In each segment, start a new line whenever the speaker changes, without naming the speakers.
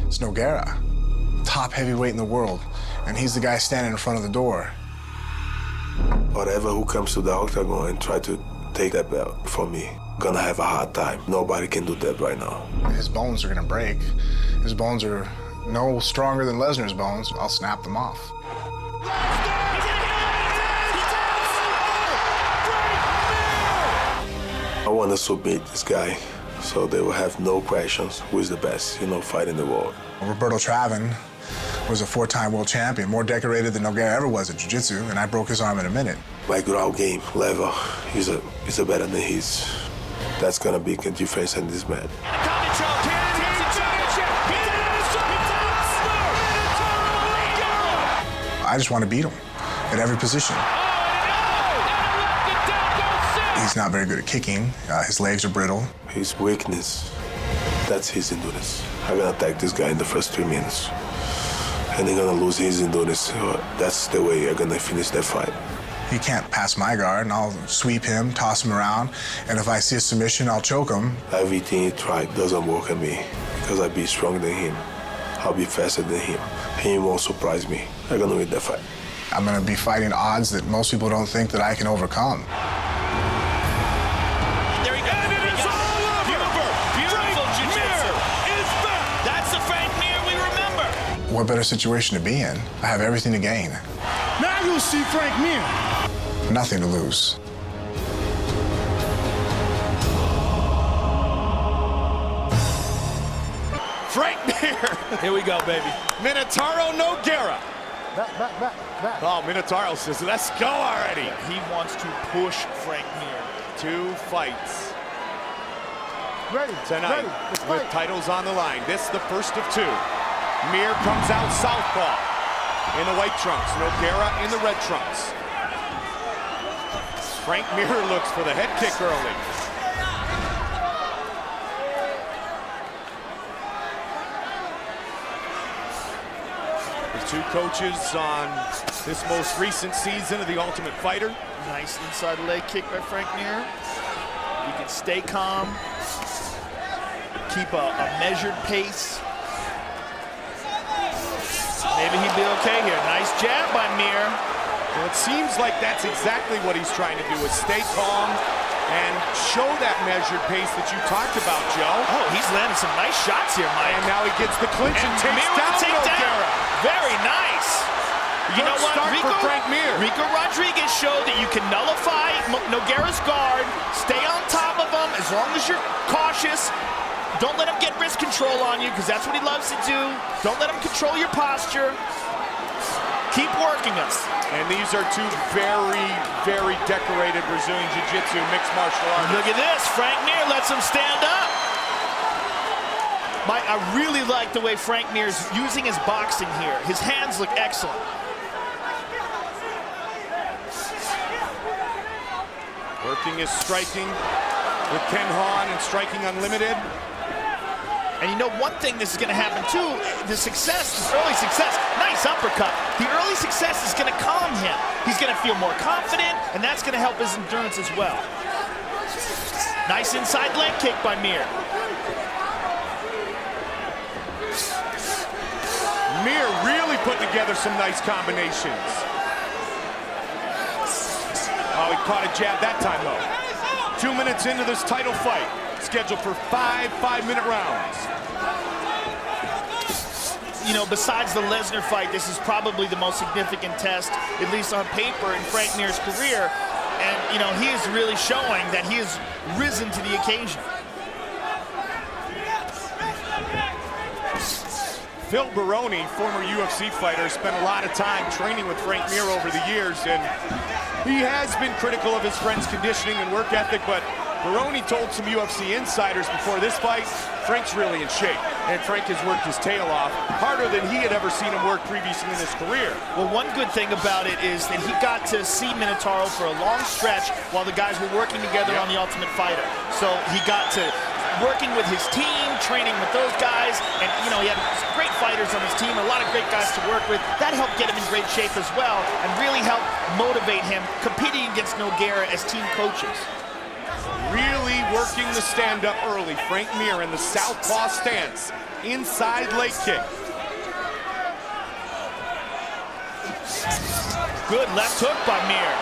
It's Nogeira, top heavyweight in the world, and he's the guy standing in front of the door.
Whatever who comes to the octagon and try to take that belt from me, gonna have a hard time. Nobody can do that right now.
His bones are gonna break. His bones are no stronger than Lesnar's bones. I'll snap them off.
I want to submit this guy so they will have no questions who is the best, fight in the world.
Roberto Travin was a 4-time world champion, more decorated than Nogeira ever was at jiu-jitsu, and I broke his arm in a minute.
My ground game level is a better than his. That's gonna be a difference in this man.
I just want to beat him at every position. He's not very good at kicking. His legs are brittle.
His weakness, that's his endurance. I'm gonna attack this guy in the first 3 minutes. And they're gonna lose his endurance. That's the way I'm gonna finish that fight.
He can't pass my guard, and I'll sweep him, toss him around, and if I see a submission, I'll choke him.
Everything he tried doesn't work on me because I'll be stronger than him. I'll be faster than him. He won't surprise me. I'm gonna win that fight.
I'm gonna be fighting odds that most people don't think that I can overcome.
There he goes. And it is all over. Beautiful jiu-jitsu. Is back. That's the Frank Mir we remember.
What better situation to be in? I have everything to gain.
Now you'll see Frank Mir.
Nothing to lose.
Frank Mir. Here we go, baby. Minotauro Nogeira.
Back.
Oh, Minotauro says, let's go already. He wants to push Frank Mir. 2 fights
Ready.
tonight
Ready.
with titles on the line. This the first of 2. Mir comes out southpaw in the white trunks. Nogeira in the red trunks. Frank Mir looks for the head kick early. The 2 coaches on this most recent season of The Ultimate Fighter.
Nice inside leg kick by Frank Mir. He can stay calm, keep a measured pace. Maybe he'd be okay here. Nice jab by Mir.
Well, it seems like that's exactly what he's trying to do, is stay calm and show that measured pace that you talked about, Joe.
Oh, he's landing some nice shots here, Mike.
And now he gets the clinch and takes
Mir with
down
the takedown.
Nogeira.
Very nice. You know what,
Start for Frank Mir.
Rico Rodriguez showed that you can nullify Nogueira's guard, stay on top of him as long as you're cautious. Don't let him get wrist control on you, because that's what he loves to do. Don't let him control your posture. Keep working us.
And these are 2 very, very decorated Brazilian Jiu-Jitsu mixed martial artists.
Look at this. Frank Mir lets him stand up. I really like the way Frank Mir's using his boxing here. His hands look excellent.
Working his striking with Ken Hahn and striking unlimited.
And you know one thing this is going to happen too, the success, this early success, nice uppercut. The early success is going to calm him. He's going to feel more confident, and that's going to help his endurance as well. Nice inside leg kick by Mir.
Mir really put together some nice combinations. Oh, he caught a jab that time though. 2 minutes into this title fight, scheduled for 5 5-minute rounds.
You know, besides the Lesnar fight, this is probably the most significant test, at least on paper, in Frank Mir's career. And, you know, he is really showing that he has risen to the occasion.
Phil Baroni, former UFC fighter, spent a lot of time training with Frank Mir over the years, and he has been critical of his friend's conditioning and work ethic, but Baroni told some UFC insiders before this fight, Frank's really in shape, and Frank has worked his tail off harder than he had ever seen him work previously in his career.
Well, one good thing about it is that he got to see Minotauro for a long stretch while the guys were working together on The Ultimate Fighter. So he got to working with his team, training with those guys, and you know, he had great fighters on his team, a lot of great guys to work with. That helped get him in great shape as well, and really helped motivate him competing against Nogeira as team coaches.
Really working the stand-up early. Frank Mir in the southpaw stance. Inside leg kick.
Good left hook by Mir.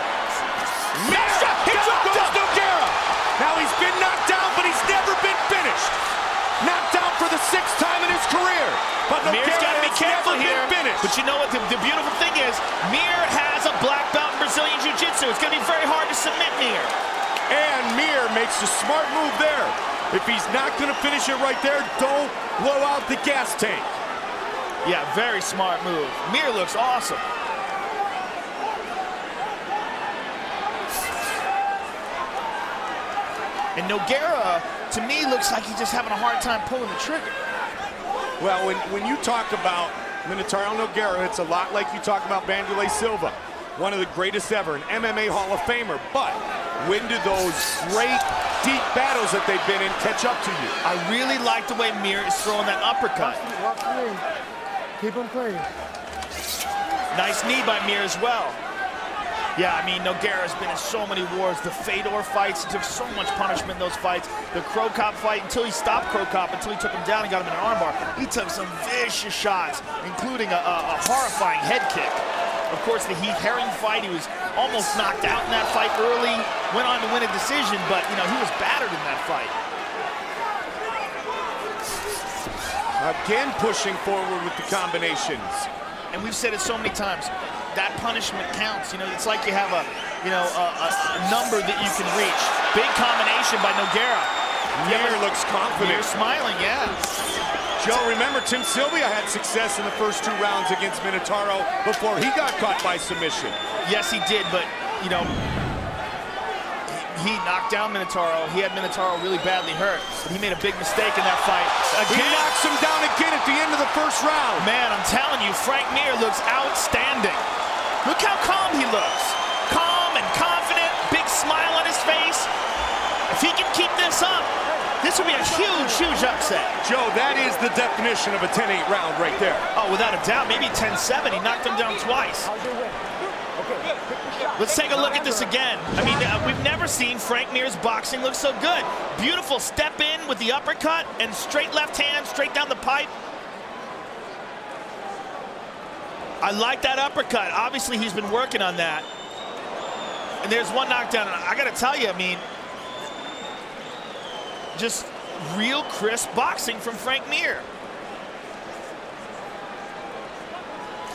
He dropped Nogeira. Now he's been knocked down, but he's never been finished. Knocked down for the 6th time in his career. But
Mir's got to be careful here. But you know what the beautiful thing is? Mir has a black belt in Brazilian Jiu-Jitsu. It's going to be very hard to submit Mir.
And Mir makes a smart move there. If he's not going to finish it right there, don't blow out the gas tank.
Yeah, very smart move. Mir looks awesome. And Nogeira, to me, looks like he's just having a hard time pulling the trigger.
Well, when you talk about Minotauro Nogeira, it's a lot like you talk about Vanderlei Silva, one of the greatest ever, an MMA Hall of Famer. But when do those great, deep battles that they've been in catch up to you?
I really like the way Mir is throwing that uppercut.
Watch the knee. Keep him clean.
Nice knee by Mir as well. Yeah, I mean, Nogueira's been in so many wars. The Fedor fights, he took so much punishment in those fights. The Crow Cop fight, until he stopped Crow Cop, until he took him down and got him in an armbar, he took some vicious shots, including a horrifying head kick. Of course, the Heath Herring fight, he was almost knocked out in that fight early, went on to win a decision, but, you know, he was battered in that fight.
Again, pushing forward with the combinations.
And we've said it so many times. That punishment counts. You know, it's like you have a number that you can reach. Big combination by Nogeira.
Mir looks confident.
Mir smiling, yeah.
Joe, remember Tim Sylvia had success in the first 2 rounds against Minotauro before he got caught by submission.
Yes, he did, but, you know, he knocked down Minotauro. He had Minotauro really badly hurt, but he made a big mistake in that fight.
He knocks him down again at the end of the first round.
Man, I'm telling you, Frank Mir looks outstanding. Look how calm he looks. Calm and confident, big smile on his face. If he can keep this up, this will be a huge, huge upset.
Joe, that is the definition of a 10-8 round right there.
Oh, without a doubt, maybe 10-7. He knocked him down twice. Let's take a look at this again. I mean, we've never seen Frank Mir's boxing look so good. Beautiful step in with the uppercut and straight left hand, straight down the pipe. I like that uppercut. Obviously, he's been working on that. And there's one knockdown. And I got to tell you, I mean, just real crisp boxing from Frank Mir.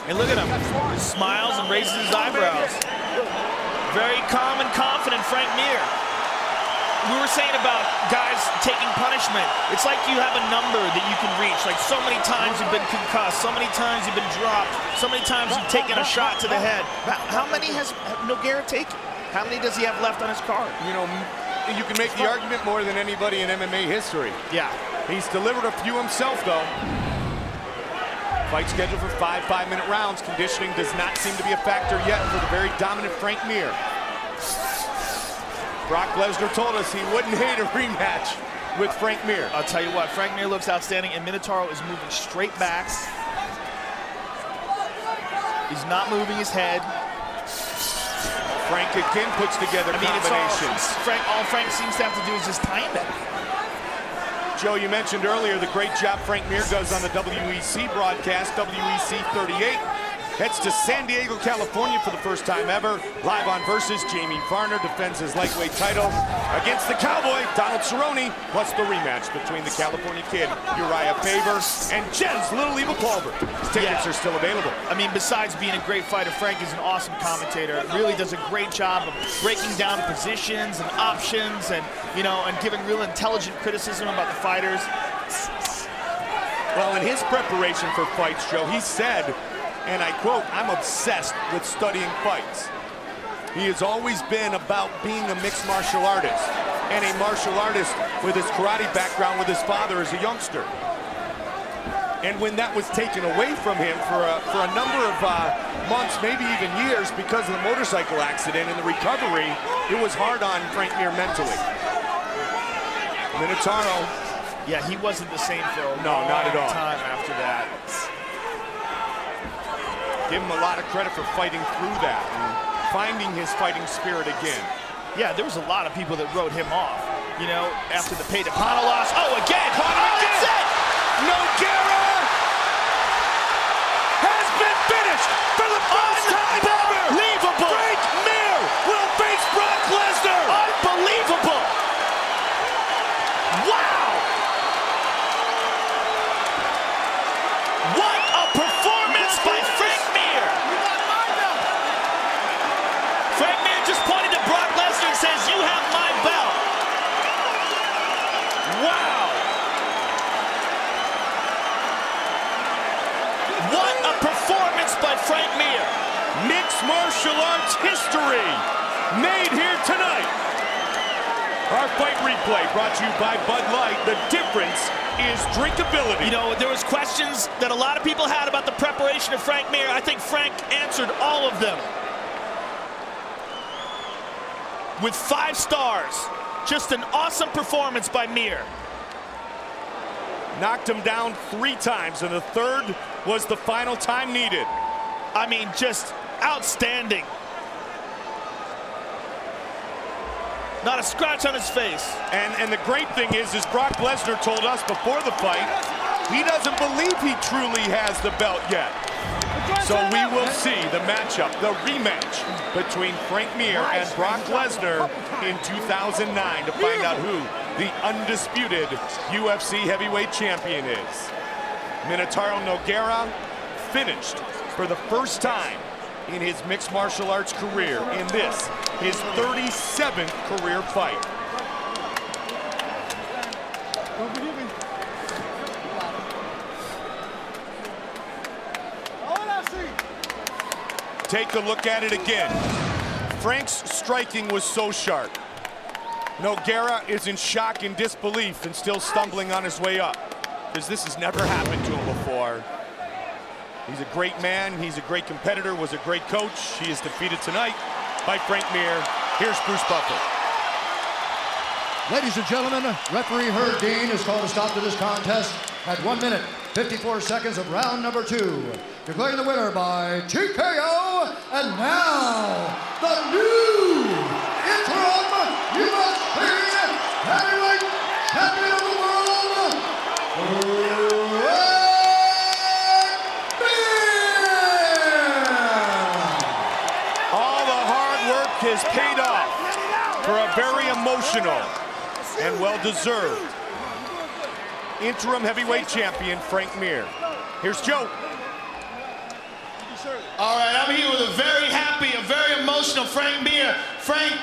And look at him. He smiles and raises his eyebrows. Very calm and confident Frank Mir. We were saying about guys taking punishment. It's like you have a number that you can reach. Like so many times you've been concussed, so many times you've been dropped, so many times you've taken a shot to the head. How many has Nogeira taken? How many does he have left on his card?
You know, you can make the argument more than anybody in MMA history.
Yeah.
He's delivered a few himself, though. Fight scheduled for 5 5-minute rounds. Conditioning does not seem to be a factor yet for the very dominant Frank Mir. Brock Lesnar told us he wouldn't hate a rematch with Frank Mir.
I'll tell you what, Frank Mir looks outstanding, and Minotauro is moving straight back. He's not moving his head.
Frank again puts together combinations.
All Frank seems to have to do is just time it.
Joe, you mentioned earlier the great job Frank Mir does on the WEC broadcast, WEC 38. Heads to San Diego, California for the first time ever. Live on Versus, Jamie Varner defends his lightweight title against the Cowboy, Donald Cerrone, plus the rematch between the California Kid, Uriah Faber, and Jen's Little Evil Culver. Tickets are still available.
I mean, besides being a great fighter, Frank is an awesome commentator. Really does a great job of breaking down positions and options and, you know, and giving real intelligent criticism about the fighters.
Well, in his preparation for fights, Joe, he said, and I quote, "I'm obsessed with studying fights." He has always been about being a mixed martial artist and a martial artist with his karate background with his father as a youngster. And when that was taken away from him for a number of months, maybe even years, because of the motorcycle accident and the recovery, it was hard on Frank Mir mentally. Minotauro.
Yeah, he wasn't the same for a long time after that.
Give him a lot of credit for fighting through that and finding his fighting spirit again.
Yeah, there was a lot of people that wrote him off. you know, after the Pay to Pano loss. Oh, again! Oh, that's it!
Nogeira has been finished for the first time ever!
Unbelievable!
Frank Mir will face Brock Lesnar!
Unbelievable! Wow! What a performance by Frank Mir! Frank Mir just pointed to Brock Lesnar and says, "You have my belt." Wow! What a performance by Frank Mir!
Mixed martial arts history made here tonight. Our fight replay brought to you by Bud Light. The difference is drinkability.
You know, there was questions that a lot of people had about the preparation of Frank Mir. I think Frank answered all of them with 5 stars. Just an awesome performance by Mir.
Knocked him down 3 times, and the third was the final time needed.
I mean, just outstanding. Not a scratch on his face.
And the great thing is Brock Lesnar told us before the fight, he doesn't believe he truly has the belt yet. So we will see the matchup, the rematch between Frank Mir and Brock Lesnar in 2009 to find out who the undisputed UFC heavyweight champion is. Minotauro Nogeira finished for the first time in his mixed martial arts career in this, his 37th career fight. Take a look at it again. Frank's striking was so sharp. Nogeira is in shock and disbelief and still stumbling on his way up, because this has never happened to him before. He's a great man, he's a great competitor, was a great coach. He is defeated tonight by Frank Mir. Here's Bruce Buffer.
Ladies and gentlemen, referee Herb Dean has called a stop to this contest at 1 minute, 54 seconds of round number 2. Declaring the winner by TKO, and now, the new interim UFC heavyweight champion of the world,
All the hard work has paid off for a very emotional and well-deserved interim heavyweight champion, Frank Mir. Here's Joe.
All right, I'm here with a very happy, a very emotional Frank Mir. Frank,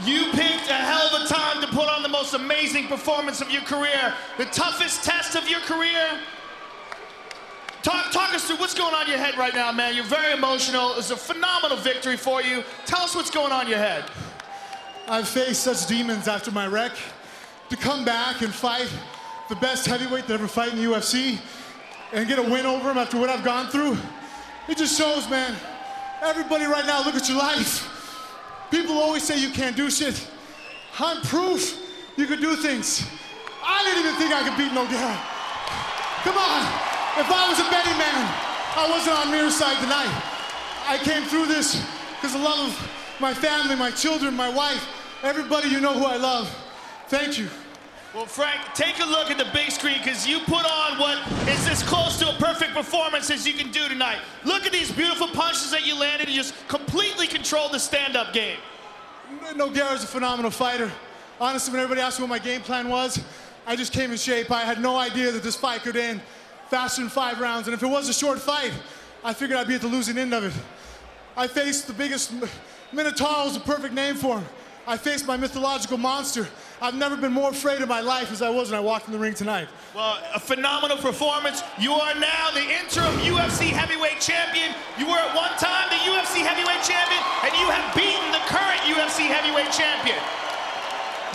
you picked a hell of a time to put on the most amazing performance of your career, the toughest test of your career. Talk us through what's going on in your head right now, man. You're very emotional. It's a phenomenal victory for you. Tell us what's going on in your head.
I've faced such demons after my wreck. To come back and fight the best heavyweight that ever fight in the UFC and get a win over him after what I've gone through, it just shows, man. Everybody right now, look at your life. People always say you can't do shit. I'm proof you could do things. I didn't even think I could beat Nogeira. Come on. If I was a betting man, I wasn't on Mir's side tonight. I came through this because of the love of my family, my children, my wife, everybody you know who I love. Thank you.
Well, Frank, take a look at the big screen, because you put on what is as close to a perfect performance as you can do tonight. Look at these beautiful punches that you landed. You just completely controlled the stand-up game.
Nogueira's a phenomenal fighter. Honestly, when everybody asked me what my game plan was, I just came in shape. I had no idea that this fight could end faster than 5 rounds. And if it was a short fight, I figured I'd be at the losing end of it. I faced the biggest, Minotauro is the perfect name for him. I faced my mythological monster. I've never been more afraid of my life as I was when I walked in the ring tonight.
Well, a phenomenal performance. You are now the interim UFC heavyweight champion. You were at one time the UFC heavyweight champion, and you have beaten the current UFC heavyweight champion.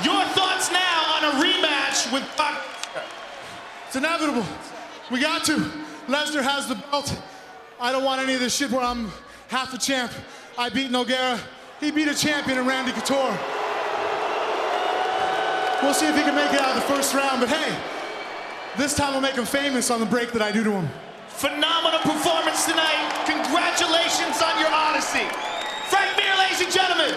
Your thoughts now on a rematch with Brock?
It's inevitable. We got to. Lesnar has the belt. I don't want any of this shit where I'm half a champ. I beat Nogeira. He beat a champion in Randy Couture. We'll see if he can make it out of the first round, but hey, this time we'll make him famous on the break that I do to him.
Phenomenal performance tonight. Congratulations on your odyssey. Frank Mir, ladies and gentlemen.